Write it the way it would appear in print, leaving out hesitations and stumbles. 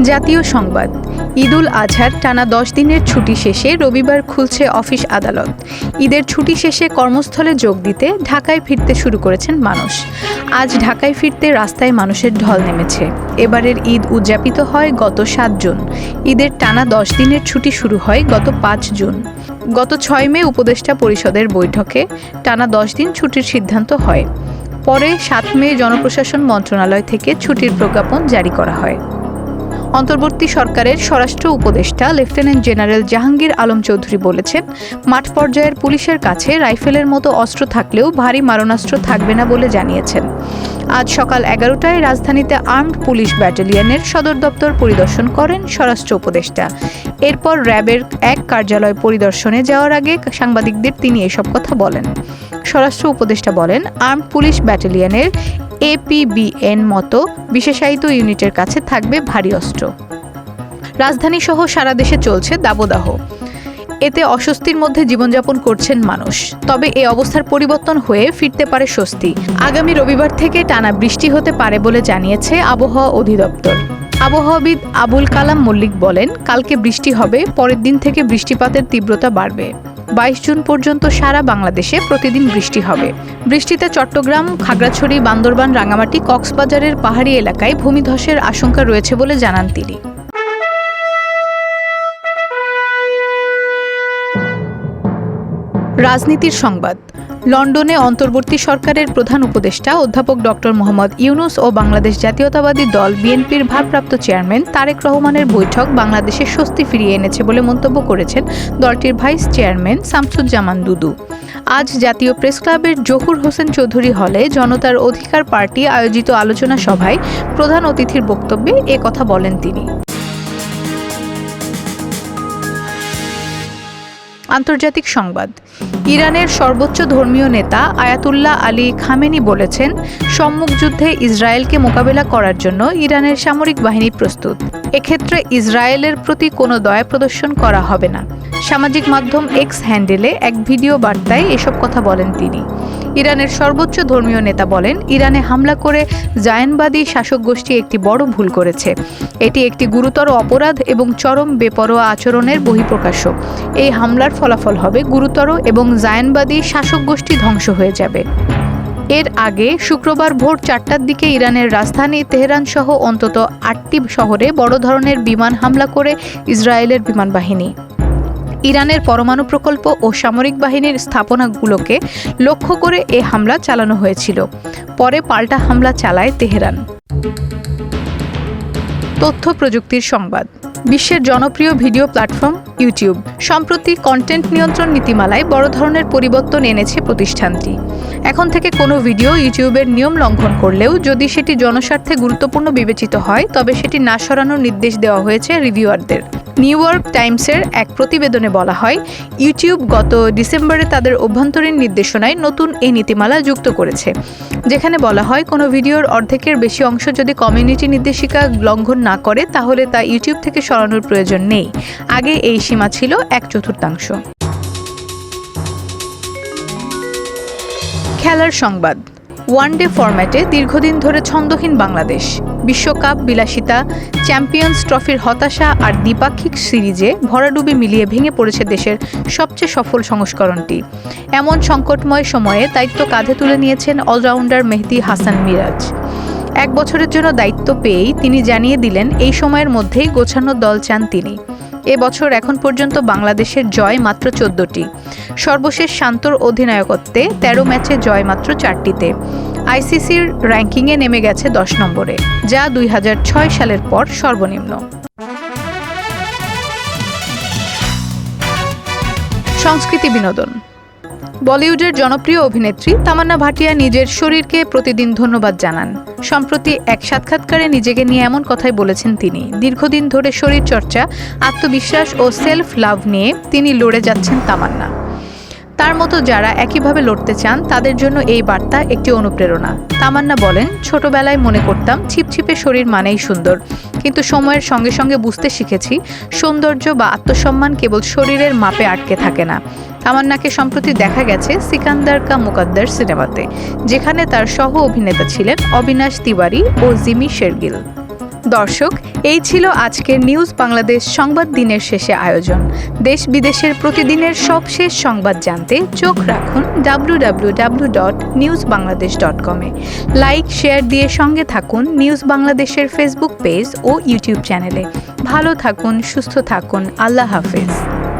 জাতীয় সংবাদ। ঈদুল আজহার টানা 10 দিনের ছুটি শেষে রবিবার খুলছে অফিস আদালত। ঈদের ছুটি শেষে কর্মস্থলে যোগ দিতে ঢাকায় ফিরতে শুরু করেছেন মানুষ। আজ ঢাকায় ফিরতে রাস্তায় মানুষের ঢল নেমেছে। এবারের ঈদ উদযাপিত হয় গত 7 জুন। ঈদের টানা 10 দিনের ছুটি শুরু হয় গত 5 জুন। গত 6 মে উপদেষ্টা পরিষদের বৈঠকে টানা 10 দিন ছুটির সিদ্ধান্ত হয়। পরে 7 মে জনপ্রশাসন মন্ত্রণালয় থেকে ছুটির প্রজ্ঞাপন জারি করা হয়। অন্তর্বর্তী সরকারের স্বরাষ্ট্র উপদেষ্টা লেফটেন্যান্ট জেনারেল জাহাঙ্গীর আলম চৌধুরী বলেছেন, মাঠ পর্যায়ের পুলিশের কাছে রাইফেলের মতো অস্ত্র থাকলেও ভারী মারণাস্ত্র থাকবে না বলে জানিয়েছেন। আজ সকাল 11টায় রাজধানীতে আর্মড পুলিশ ব্যাটালিয়নের সদর দপ্তর পরিদর্শন করেন স্বরাষ্ট্র উপদেষ্টা। এরপর র্যাবের এক কার্যালয় পরিদর্শনে যাওয়ার আগে সাংবাদিকদের তিনি এসব কথা বলেন। স্বরাষ্ট্র উপদেষ্টা বলেন, আর্মড পুলিশ ব্যাটালিয়নের APBN মতো বিশেষায়িত ইউনিটের কাছে থাকবে ভারী অস্ত্র। রাজধানী সহ সারা দেশে চলছে দাবদাহ। এতে অস্বস্তির মধ্যে জীবনযাপন করছেন মানুষ। তবে এ অবস্থার পরিবর্তন হয়ে ফিরতে পারে স্বস্তি। আগামী রবিবার থেকে টানা বৃষ্টি হতে পারে বলে জানিয়েছে আবহাওয়া অধিদপ্তর। আবহাওয়াবিদ আবুল কালাম মল্লিক বলেন, কালকে বৃষ্টি হবে, পরের দিন থেকে বৃষ্টিপাতের তীব্রতা বাড়বে। 22 জুন পর্যন্ত সারা বাংলাদেশে প্রতিদিন বৃষ্টি হবে। বৃষ্টিতে চট্টগ্রাম, খাগড়াছড়ি, বান্দরবান, রাঙামাটি, কক্সবাজারের পাহাড়ি এলাকায় ভূমিধসের আশঙ্কা রয়েছে বলে জানান তিনি। রাজনীতির সংবাদ। লন্ডনে অন্তর্বর্তী সরকারের প্রধান উপদেষ্টা অধ্যাপক ডক্টর মোহাম্মদ ইউনূস ও বাংলাদেশ জাতীয়তাবাদী দল বিএনপির ভারপ্রাপ্ত চেয়ারম্যান তারেক রহমানের বৈঠক বাংলাদেশে স্বস্তি ফিরিয়ে এনেছে বলে মন্তব্য করেছেন দলটির ভাইস চেয়ারম্যান শামসুজ্জামান দুদু। আজ জাতীয় প্রেস ক্লাবের জহুর হোসেন চৌধুরী হলে জনতার অধিকার পার্টি আয়োজিত আলোচনা সভায় প্রধান অতিথির বক্তব্যে এ কথা বলেন তিনি। আন্তর্জাতিক সংবাদ। ইরানের সর্বোচ্চ ধর্মীয় নেতা আয়াতুল্লাহ আলী খামেনি বলেছেন, সম্মুখ যুদ্ধে ইসরায়েলকে মোকাবেলা করার জন্য ইরানের সামরিক বাহিনী প্রস্তুত। এক্ষেত্রে ইসরায়েলের প্রতি কোনো দয়া প্রদর্শন করা হবে না। সামাজিক মাধ্যম এক্স হ্যান্ডেলে এক ভিডিও বার্তায় এসব কথা বলেন তিনি। ইরানের সর্বোচ্চ ধর্মীয় নেতা বলেন, ইরানে হামলা করে জায়নবাদী শাসক গোষ্ঠী একটি বড় ভুল করেছে। এটি একটি গুরুতর অপরাধ এবং চরম বেপরোয়া আচরণের বহিঃপ্রকাশ্য। এই হামলার ফলাফল হবে গুরুতর এবং জায়নবাদী শাসক গোষ্ঠী ধ্বংস হয়ে যাবে। এর আগে শুক্রবার ভোর 4টার দিকে ইরানের রাজধানী তেহরান সহ অন্তত 8টি শহরে বড় ধরনের বিমান হামলা করে ইসরায়েলের বিমান বাহিনী। ইরানের পরমাণু প্রকল্প ও সামরিক বাহিনীর স্থাপনাগুলোকে লক্ষ্য করে এ হামলা চালানো হয়েছিল। পরে পাল্টা হামলা চালায় তেহরান। তথ্য প্রযুক্তির সংবাদ। বিশ্বের জনপ্রিয় ভিডিও প্ল্যাটফর্ম ইউটিউব সম্প্রতি কন্টেন্ট নিয়ন্ত্রণ নীতিমালায় বড় ধরনের পরিবর্তন এনেছে প্রতিষ্ঠানটি। এখন থেকে কোনো ভিডিও ইউটিউবের নিয়ম লঙ্ঘন করলেও যদি সেটি জনস্বার্থে গুরুত্বপূর্ণ বিবেচিত হয় তবে সেটি না সরানোর নির্দেশ দেওয়া হয়েছে রিভিউয়ারদের। নিউ ইয়র্ক টাইমসের এক প্রতিবেদনে বলা হয়, ইউটিউব গত ডিসেম্বরে তাদের অভ্যন্তরীণ নির্দেশনায় নতুন এই নীতিমালা যুক্ত করেছে, যেখানে বলা হয় কোনো ভিডিওর অর্ধেকের বেশি অংশ যদি কমিউনিটি নির্দেশিকা লঙ্ঘন না করে তাহলে তা ইউটিউব থেকে সরানোর প্রয়োজন নেই। আগে এই সীমা ছিল 1/4। খেলার সংবাদ। ওয়ানডে ফরম্যাটে দীর্ঘদিন ধরে ছন্দহীন বাংলাদেশ। বিশ্বকাপ, বিলাসিতা, চ্যাম্পিয়ন্স ট্রফির হতাশা আর দ্বিপাক্ষিক সিরিজে ভরাডুবি মিলিয়ে ভেঙে পড়েছে দেশের সবচেয়ে সফল সংস্করণটি। এমন সংকটময় সময়ে দায়িত্ব কাঁধে তুলে নিয়েছেন অলরাউন্ডার মেহেদী হাসান মিরাজ। 1 বছরের জন্য দায়িত্ব পেয়েই তিনি জানিয়ে দিলেন এই সময়ের মধ্যেই গোছানো দল চান তিনি। এবছর এখন পর্যন্ত বাংলাদেশের জয় মাত্র 14টি। সর্বশেষ শান্তর অধিনায়কত্বে 13 ম্যাচে জয় মাত্র 4টিতে। আইসিসির র্যাঙ্কিংয়ে নেমে গেছে 10 নম্বরে, যা 2006 সালের পর সর্বনিম্ন। সংস্কৃতি বিনোদন। বলিউডের জনপ্রিয় অভিনেত্রী তামান্না ভাটিয়া নিজের শরীরকে প্রতিদিন ধন্যবাদ জানান। সম্প্রতি এক সাক্ষাৎকারে নিজেকে নিয়ে এমন কথাই বলেছেন তিনি। দীর্ঘদিন ধরে শরীরচর্চা, আত্মবিশ্বাস ও সেলফ লাভ নিয়ে তিনি লড়ে যাচ্ছেন তামান্না। তার মতো যারা একইভাবে লড়তে চান তাদের জন্য এই বার্তা একটি অনুপ্রেরণা। তামান্না বলেন, ছোটবেলায় মনে করতাম ছিপছিপে শরীর মানেই সুন্দর, কিন্তু সময়ের সঙ্গে সঙ্গে বুঝতে শিখেছি সৌন্দর্য বা আত্মসম্মান কেবল শরীরের মাপে আটকে থাকে না। তামান্নাকে সম্প্রতি দেখা গেছে সিকান্দার কা মুকদ্দর সিনেমাতে, যেখানে তার সহ অভিনেতা ছিলেন অবিনাশ তিওয়ারি ও জিমি শেরগিল। দর্শক, এই ছিল আজকের নিউজ বাংলাদেশ সংবাদ দিনের শেষে আয়োজন। দেশ বিদেশের প্রতিদিনের সবশেষ সংবাদ জানতে চোখ রাখুন www.newsbangladesh.com এ। লাইক শেয়ার দিয়ে সঙ্গে থাকুন নিউজ বাংলাদেশের ফেসবুক পেজ ও ইউটিউব চ্যানেলে। ভালো থাকুন, সুস্থ থাকুন, আল্লাহ হাফেজ।